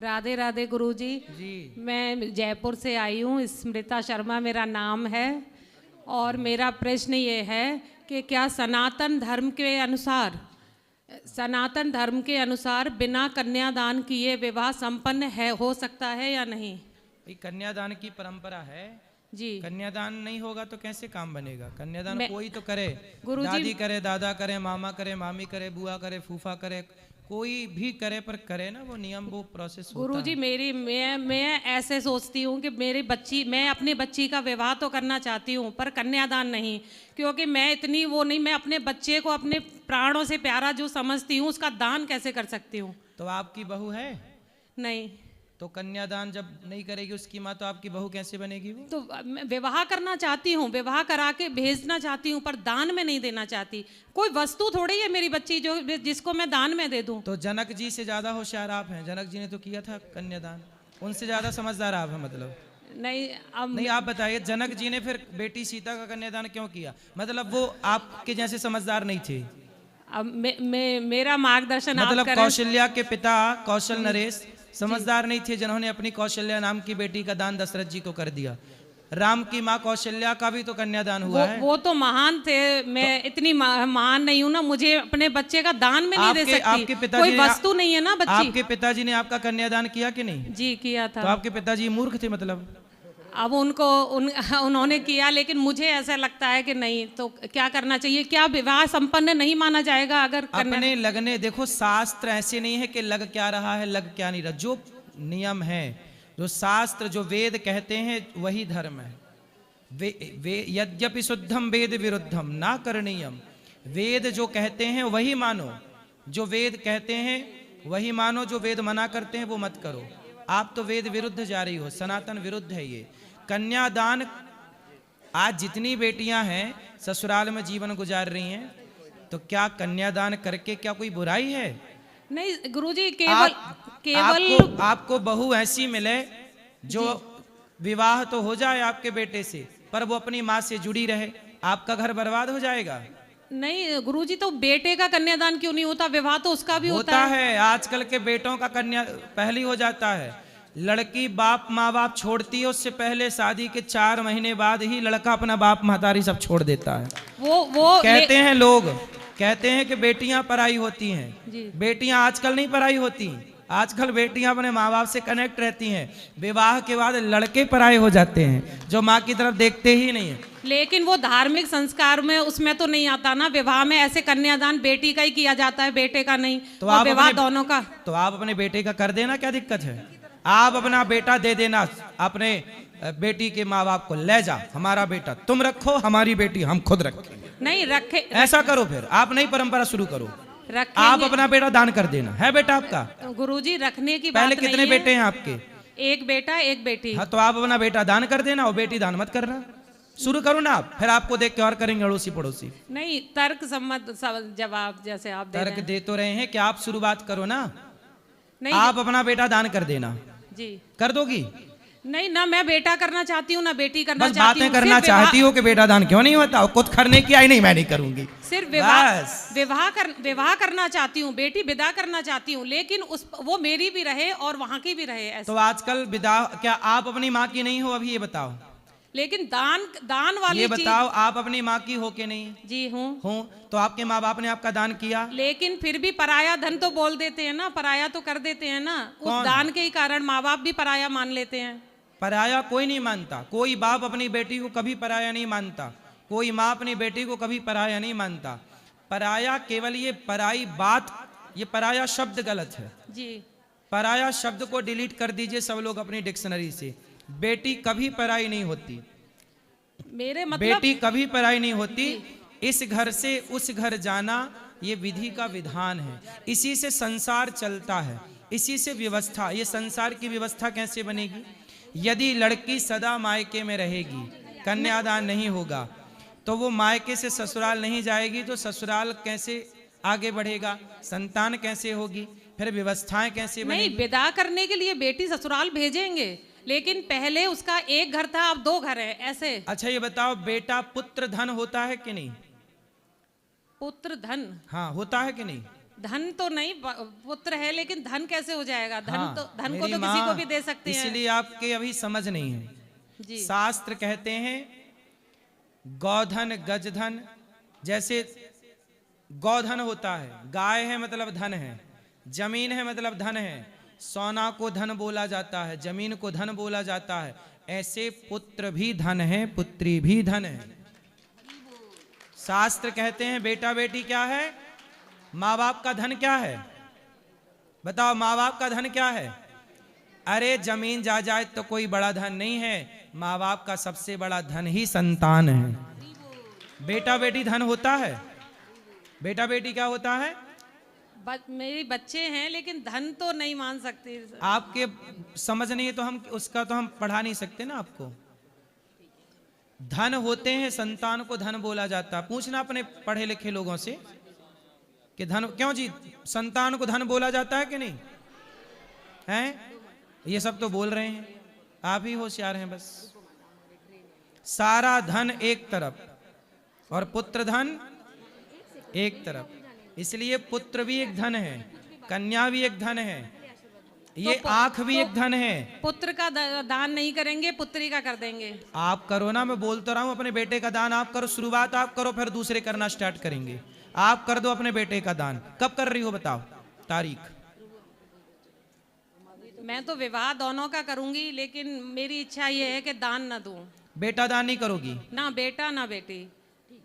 राधे राधे गुरुजी जी। मैं जयपुर से आई हूँ। स्मृता शर्मा मेरा नाम है और मेरा प्रश्न ये है कि क्या सनातन धर्म के अनुसार बिना कन्यादान किए विवाह संपन्न है हो सकता है या नहीं? भाई कन्यादान की परंपरा है जी। कन्यादान नहीं होगा तो कैसे काम बनेगा? कन्यादान मैं कोई तो करे, गुरुजी दादी करे, दादा करे, मामा करे, मामी करे, बुआ करे, फूफा करे, कोई भी करे, पर करे ना वो नियम, वो प्रोसेस होता गुरुजी है। मैं ऐसे सोचती हूँ कि मैं अपनी बच्ची का विवाह तो करना चाहती हूँ पर कन्यादान नहीं, क्योंकि मैं इतनी वो नहीं, मैं अपने बच्चे को अपने प्राणों से प्यारा जो समझती हूँ उसका दान कैसे कर सकती हूँ? तो आपकी बहू है? नहीं। तो कन्यादान जब नहीं करेगी उसकी माँ, तो आपकी बहू कैसे बनेगी वो? तो मैं विवाह करना चाहती हूँ, विवाह करा के भेजना चाहती हूँ पर दान में नहीं देना चाहती। कोई वस्तु थोड़ी है मेरी बच्ची जो जिसको मैं दान में दे दूँ। तो जनक जी से ज्यादा होशियार आप हैं। जनक जी ने तो किया था कन्यादान, उनसे ज्यादा समझदार आप हैं। मतलब नहीं, अब नहीं, आप बताइए जनक जी ने फिर बेटी सीता का कन्यादान क्यों किया? मतलब वो आपके जैसे समझदार नहीं थे? अब मेरा मार्गदर्शन आप मतलब करें। कौशल्या के पिता कौशल नरेश समझदार नहीं थे जिन्होंने अपनी कौशल्या नाम की बेटी का दान दशरथ जी को कर दिया। राम की माँ कौशल्या का भी तो कन्यादान हुआ है। वो तो महान थे, मैं इतनी महान नहीं हूँ ना, मुझे अपने बच्चे का दान में नहीं दे सकती। आपके पिताजी कोई वस्तु नहीं है ना बच्ची। आपके पिताजी ने आपका कन्यादान किया कि नहीं? जी किया था। तो आपके पिताजी मूर्ख थे मतलब? अब उन्होंने किया, लेकिन मुझे ऐसा लगता है कि नहीं, तो क्या करना चाहिए? क्या विवाह संपन्न नहीं माना जाएगा अगर अपने लगने? देखो शास्त्र ऐसे नहीं है कि लग क्या रहा है लग क्या नहीं रहा। जो नियम है, जो शास्त्र, जो वेद कहते हैं वही धर्म है। यद्यपि शुद्धम वेद विरुद्धम ना करणीयम। वेद जो कहते हैं वही मानो, जो वेद कहते हैं वही मानो, जो वेद मना करते हैं वो मत करो। आप तो वेद विरुद्ध जा रही हो, सनातन विरुद्ध है ये। कन्यादान, आज जितनी बेटियां हैं ससुराल में जीवन गुजार रही हैं, तो क्या कन्यादान करके क्या कोई बुराई है? नहीं गुरुजी, केवल आपको बहू ऐसी मिले जो विवाह तो हो जाए आपके बेटे से, पर वो अपनी माँ से जुड़ी रहे, आपका घर बर्बाद हो जाएगा। नहीं गुरुजी, तो बेटे का कन्यादान क्यों नहीं होता? विवाह तो उसका भी होता है। आजकल के बेटों का कन्या पहले हो जाता है। लड़की माँ बाप छोड़ती है, उससे पहले शादी के 4 महीने बाद ही लड़का अपना बाप महतारी सब छोड़ देता है। वो कहते हैं लोग, कहते हैं कि बेटियां पराई होती हैं। बेटियां आजकल नहीं पराई होती, आजकल बेटियां अपने माँ बाप से कनेक्ट रहती हैं। विवाह के बाद लड़के पराये हो जाते हैं, जो माँ की तरफ देखते ही नहीं है। लेकिन वो धार्मिक संस्कार में उसमें तो नहीं आता ना। विवाह में ऐसे कन्यादान बेटी का ही किया जाता है, बेटे का नहीं। तो आप विवाह दोनों का। तो आप अपने बेटे का कर देना, क्या दिक्कत है? आप अपना बेटा दे देना अपने बेटी के माँ बाप को, ले जा हमारा बेटा तुम रखो, हमारी बेटी हम खुद रखेंगे। नहीं रखे, ऐसा करो, फिर आप नई परंपरा शुरू करो। आप अपना बेटा दान कर देना। है बेटा आपका? गुरुजी रखने की पहले बात कितने नहीं बेटे हैं आपके? एक बेटा एक बेटी। हाँ, तो आप अपना बेटा दान कर देना और बेटी दान मत करना। शुरू करो ना आप, फिर आपको देख के और करेंगे अड़ोसी पड़ोसी। नहीं, तर्क सम्मत जवाब जैसे आप तर्क दे तो रहे हैं कि आप शुरुआत करो ना। नहीं, आप अपना बेटा दान कर देना। जी कर दोगी? नहीं ना, मैं बेटा करना चाहती हूँ ना बेटी करना बस चाहती हूँ। बातें करना चाहती हो कि बेटा दान क्यों नहीं होता? कुछ करने की आई नहीं, मैं नहीं करूंगी। सिर्फ विवाह करना चाहती हूँ, बेटी विदा करना चाहती हूँ, लेकिन वो मेरी भी रहे और वहाँ की भी रहे। तो आजकल विदा, क्या आप अपनी माँ की नहीं हो? अभी ये बताओ। लेकिन दान वाली ये बताओ, आप अपनी माँ की हो के नहीं? जी हूँ। तो आपके माँ बाप ने आपका दान किया, लेकिन फिर भी पराया धन तो बोल देते हैं ना, पराया तो कर देते हैं ना। उस दान के ही कारण माँ बाप भी पराया मान लेते हैं। पराया कोई नहीं मानता। कोई बाप अपनी बेटी को कभी पराया नहीं मानता, कोई माँ अपनी बेटी को कभी पराया नहीं मानता। पराया केवल ये पराई बात, ये पराया शब्द गलत है जी। पराया शब्द को डिलीट कर दीजिए सब लोग अपनी डिक्शनरी से। बेटी कभी पराई नहीं होती। मेरे मतलब बेटी कभी पराई नहीं होती। इस घर से उस घर जाना ये विधि का विधान है। इसी से संसार चलता है, इसी से व्यवस्था। ये संसार की व्यवस्था कैसे बनेगी? यदि लड़की सदा मायके में रहेगी, कन्यादान नहीं होगा, तो वो मायके से ससुराल नहीं जाएगी, तो ससुराल कैसे आगे बढ़ेगा? संतान कैसे होगी? फिर व्यवस्थाएं कैसे बनेगी? नहीं, विदा करने के लिए बेटी ससुराल भेजेंगे, लेकिन पहले उसका एक घर था, अब 2 घर है, ऐसे। अच्छा ये बताओ, बेटा पुत्र धन होता है कि नहीं? पुत्र धन? हाँ, होता है कि नहीं? धन तो नहीं, पुत्र है, लेकिन धन कैसे हो जाएगा? धन हाँ, तो, धन को मेरी तो किसी माँ, को भी दे सकते हैं। इसलिए आपके अभी समझ नहीं है। जी। शास्त्र कहते हैं गौधन गजधन, जैसे गौधन होता है, गाय है मतलब धन है, जमीन है मतलब धन है, सोना को धन बोला जाता है, जमीन को धन बोला जाता है, ऐसे पुत्र भी धन है, पुत्री भी धन है। शास्त्र कहते हैं बेटा बेटी क्या है? माँ बाप का धन क्या है? बताओ, माँ बाप का धन क्या है? अरे जमीन जायदाद तो कोई बड़ा धन नहीं है, माँ बाप का सबसे बड़ा धन ही संतान है। बेटा बेटी धन होता है? बेटा बेटी क्या होता है? मेरे बच्चे हैं, लेकिन धन तो नहीं मान सकते। आपके समझ नहीं है तो हम उसका तो हम पढ़ा नहीं सकते ना आपको। धन होते हैं, संतान को धन बोला जाता। पूछना अपने पढ़े लिखे लोगों से कि धन क्यों जी संतान को धन बोला जाता है कि नहीं? हैं? ये सब तो बोल रहे हैं, आप ही होशियार हैं बस। सारा धन एक तरफ और पुत्र धन एक तरफ, इसलिए पुत्र भी एक धन है, कन्या भी एक धन है, ये आंख भी एक धन है। पुत्र का दान नहीं करेंगे, पुत्री का कर देंगे। आप करो ना, मैं बोल तो रहा हूं अपने बेटे का दान आप करो, शुरुआत आप करो, फिर दूसरे करना स्टार्ट करेंगे। आप कर दो अपने बेटे का दान। कब कर रही हो बताओ तारीख? मैं तो विवाह दोनों का करूंगी, लेकिन मेरी इच्छा ये है कि दान ना दूं। बेटा दान नहीं करोगी? ना बेटा ना बेटी,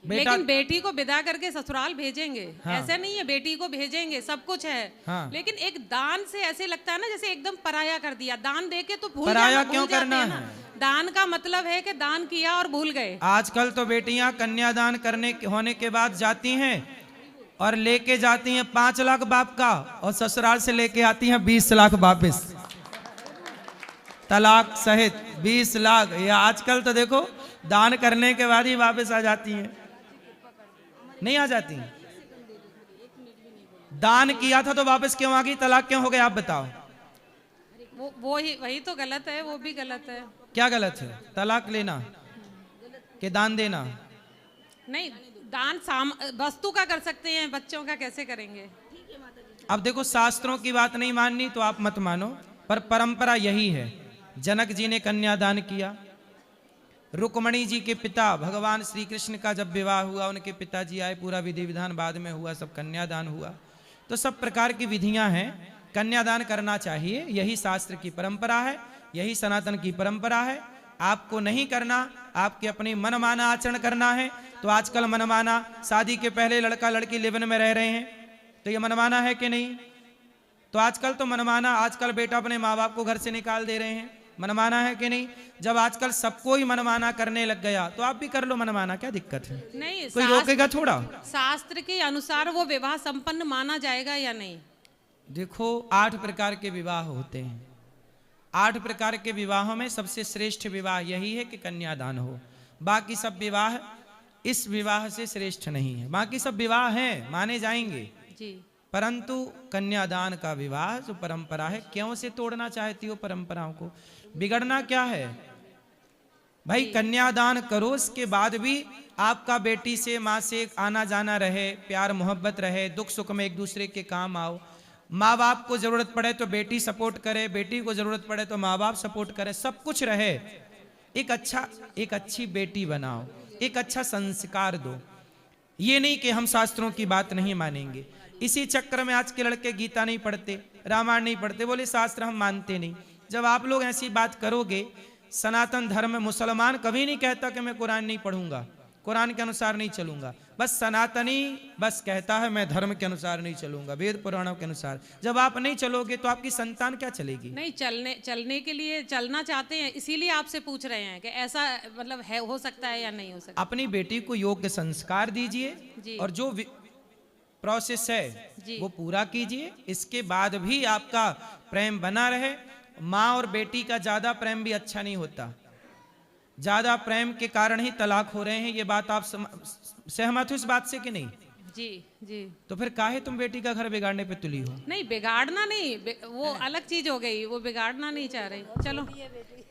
बेटा, लेकिन बेटी को विदा करके ससुराल भेजेंगे। हाँ। ऐसे नहीं है, बेटी को भेजेंगे, सब कुछ है। हाँ। लेकिन एक दान से ऐसे लगता है ना जैसे एकदम पराया कर दिया। दान देके तो भूल पराया भूल क्यों जाते करना हैं ना। है? दान का मतलब है कि दान किया और भूल गए। आजकल तो बेटियां कन्यादान होने के बाद जाती हैं और लेके जाती हैं 5 लाख बाप का, और ससुराल से लेके आती हैं 20 लाख वापिस, तलाक सहित 20 लाख। ये आजकल तो देखो दान करने के बाद ही वापस आ जाती हैं, नहीं आ जाती। दान किया था तो वापस क्यों आ गई? तलाक क्यों हो गया? आप बताओ। वही तो गलत है, वो भी गलत है। क्या गलत है? तलाक लेना कि दान देना? नहीं, दान वस्तु का कर सकते हैं, बच्चों का कैसे करेंगे? अब देखो, शास्त्रों की बात नहीं माननी तो आप मत मानो, पर परंपरा यही है। जनक जी ने कन्यादान किया, रुक्मणी जी के पिता भगवान श्री कृष्ण का जब विवाह हुआ, उनके पिताजी आए, पूरा विधि विधान बाद में हुआ, सब कन्यादान हुआ। तो सब प्रकार की विधियां हैं, कन्यादान करना चाहिए, यही शास्त्र की परंपरा है, यही सनातन की परंपरा है। आपको नहीं करना, आपके अपनी मनमाना आचरण करना है तो आजकल मनमाना, शादी के पहले लड़का लड़की लिव-इन में रह रहे हैं, तो ये मनमाना है कि नहीं? तो आजकल तो मनमाना, आजकल बेटा अपने माँ बाप को घर से निकाल दे रहे हैं, मनमाना है कि नहीं? जब आजकल सबको ही मनमाना करने लग गया तो आप भी कर लो मनमाना, क्या दिक्कत है? नहीं, कोई रोकेगा थोड़ा? शास्त्र के अनुसार वो विवाह संपन्न माना जाएगा या नहीं? देखो, 8 प्रकार के विवाह होते हैं। 8 प्रकार के विवाहों में सबसे श्रेष्ठ विवाह यही है कि कन्यादान हो। बाकी सब विवाह इस विवाह से श्रेष्ठ नहीं है। बाकी सब विवाह हैं, माने जाएंगे जी, परंतु कन्यादान का विवाह जो परंपरा है, क्यों से तोड़ना चाहती हो परंपराओं को? बिगड़ना क्या है भाई? कन्यादान करो, उसके बाद भी आपका बेटी से, माँ से आना जाना रहे, प्यार मोहब्बत रहे, दुख सुख में एक दूसरे के काम आओ। माँ बाप को जरूरत पड़े तो बेटी सपोर्ट करे, बेटी को जरूरत पड़े तो माँ बाप सपोर्ट करे, सब कुछ रहे। एक अच्छी बेटी बनाओ, एक अच्छा संस्कार दो। ये नहीं कि हम शास्त्रों की बात नहीं मानेंगे। इसी चक्कर में आज के लड़के गीता नहीं पढ़ते, रामायण नहीं पढ़ते, बोले शास्त्र हम मानते नहीं। जब आप लोग ऐसी बात करोगे, सनातन धर्म में मुसलमान कभी नहीं कहता कि मैं कुरान नहीं पढ़ूंगा, कुरान के अनुसार नहीं चलूंगा। बस सनातनी बस कहता है मैं धर्म के अनुसार नहीं चलूंगा, वेद पुराणों के अनुसार। जब आप नहीं चलोगे तो आपकी संतान क्या चलेगी? नहीं, चलने के लिए चलना चाहते हैं, इसीलिए आपसे पूछ रहे हैं कि ऐसा मतलब है, हो सकता है या नहीं हो सकता। अपनी बेटी को योग्य संस्कार दीजिए और जो प्रोसेस है वो पूरा कीजिए। इसके बाद भी आपका प्रेम बना रहे। माँ और बेटी का ज्यादा प्रेम भी अच्छा नहीं होता, ज्यादा प्रेम के कारण ही तलाक हो रहे हैं। ये बात आप सहमत हो इस बात से कि नहीं? जी जी। तो फिर काहे तुम बेटी का घर बिगाड़ने पे तुली हो? नहीं बिगाड़ना नहीं, वो अलग चीज हो गई, वो बिगाड़ना नहीं चाह रही। चलो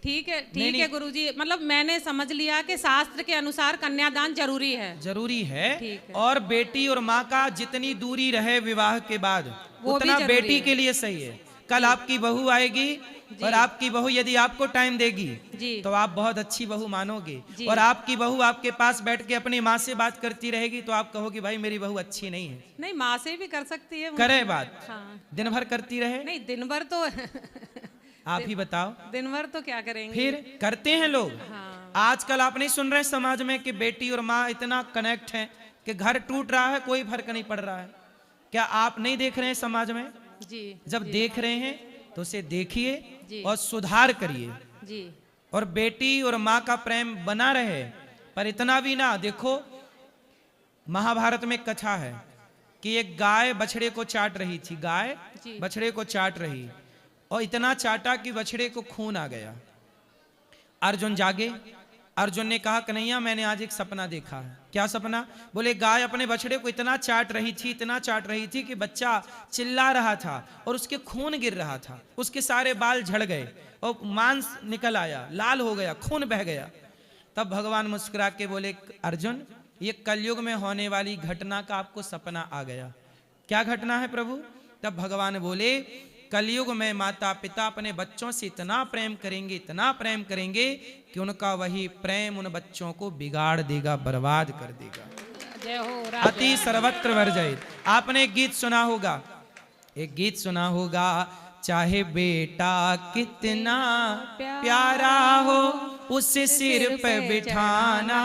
ठीक है, ठीक है गुरुजी, मतलब मैंने समझ लिया कि शास्त्र के अनुसार कन्यादान जरूरी है। जरूरी है। ठीक है। और बेटी और माँ का जितनी दूरी रहे विवाह के बाद वो भी उतना जरूरी बेटी है। के लिए सही है। कल आपकी बहू आएगी और आपकी बहू यदि आपको टाइम देगी जी तो आप बहुत अच्छी बहू मानोगे, जी। और आपकी बहू आपके पास बैठ के अपनी माँ से बात करती रहेगी तो आप कहोगे भाई मेरी बहू अच्छी नहीं है। नहीं, माँ से भी कर सकती है। करे बात, हाँ। दिन भर करती रहे? नहीं दिन भर तो आप ही बताओ, दिन भर तो क्या करेंगे। फिर करते हैं लोग। हाँ। आजकल आप नहीं सुन रहे समाज में कि बेटी और माँ इतना कनेक्ट है कि घर टूट रहा है कोई फर्क नहीं पड़ रहा है? क्या आप नहीं देख रहे हैं समाज में? जी जब देख रहे हैं तो उसे देखिए जी। और सुधार करिए, जी और बेटी और माँ का प्रेम बना रहे। पर इतना भी ना, देखो महाभारत में एक कथा है कि एक गाय बछड़े को चाट रही थी। गाय जी। बछड़े को चाट रही और इतना चाटा कि बछड़े को खून आ गया। अर्जुन जागे, अर्जुन ने कहा कन्हैया मैंने आज एक सपना देखा है। क्या सपना? बोले गाय अपने बछड़े को इतना चाट रही थी, इतना चाट रही थी कि बच्चा चिल्ला रहा था और उसके खून गिर रहा था, उसके सारे बाल झड़ गए और मांस निकल आया, लाल हो गया, खून बह गया। तब भगवान मुस्कुरा के बोले अर्जुन ये कलयुग में होने वाली घटना का आपको सपना आ गया। क्या घटना है प्रभु? तब भगवान बोले कलयुग में माता पिता अपने बच्चों से इतना प्रेम करेंगे, इतना प्रेम करेंगे कि उनका वही प्रेम उन बच्चों को बिगाड़ देगा, बर्बाद कर देगा। जय हो राधे। अति सर्वत्र वर्जित। आपने एक गीत सुना होगा, एक गीत सुना होगा, चाहे बेटा कितना प्यारा हो उसे सिर पे बिठाना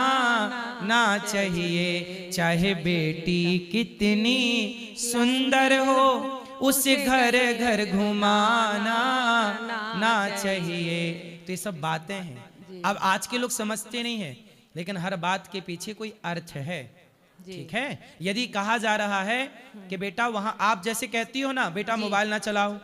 ना चाहिए, चाहे बेटी कितनी सुंदर हो उसे घर घर घुमाना ना चाहिए। तो ये सब बातें हैं, अब आज के लोग समझते नहीं है, लेकिन हर बात के पीछे कोई अर्थ है। ठीक है, यदि कहा जा रहा है कि बेटा वहां आप जैसे कहती हो ना बेटा मोबाइल ना चलाओ,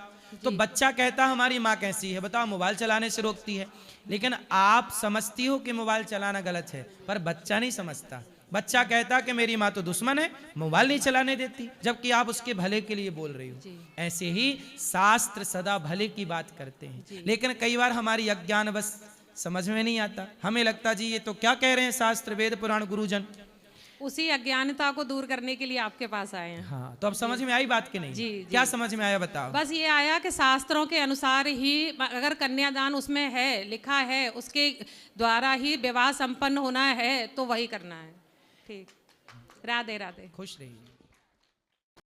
तो बच्चा कहता हमारी माँ कैसी है बताओ, मोबाइल चलाने से रोकती है। लेकिन आप समझती हो कि मोबाइल चलाना गलत है, पर बच्चा नहीं समझता। बच्चा कहता कि मेरी माँ तो दुश्मन है, मोबाइल नहीं चलाने देती, जबकि आप उसके भले के लिए बोल रही हो। ऐसे ही शास्त्र सदा भले की बात करते हैं, लेकिन कई बार हमारी अज्ञान बस समझ में नहीं आता। हमें लगता जी ये तो क्या कह रहे हैं शास्त्र वेद पुराण गुरुजन। उसी अज्ञानता को दूर करने के लिए आपके पास आए हैं। हाँ, तो अब समझ में आई बात की नहीं? जी, क्या समझ में आया बताओ? बस ये आया कि शास्त्रों के अनुसार ही अगर कन्यादान उसमें है, लिखा है, उसके द्वारा ही विवाह संपन्न होना है तो वही करना है। ठीक, राधे राधे। खुश रहिए।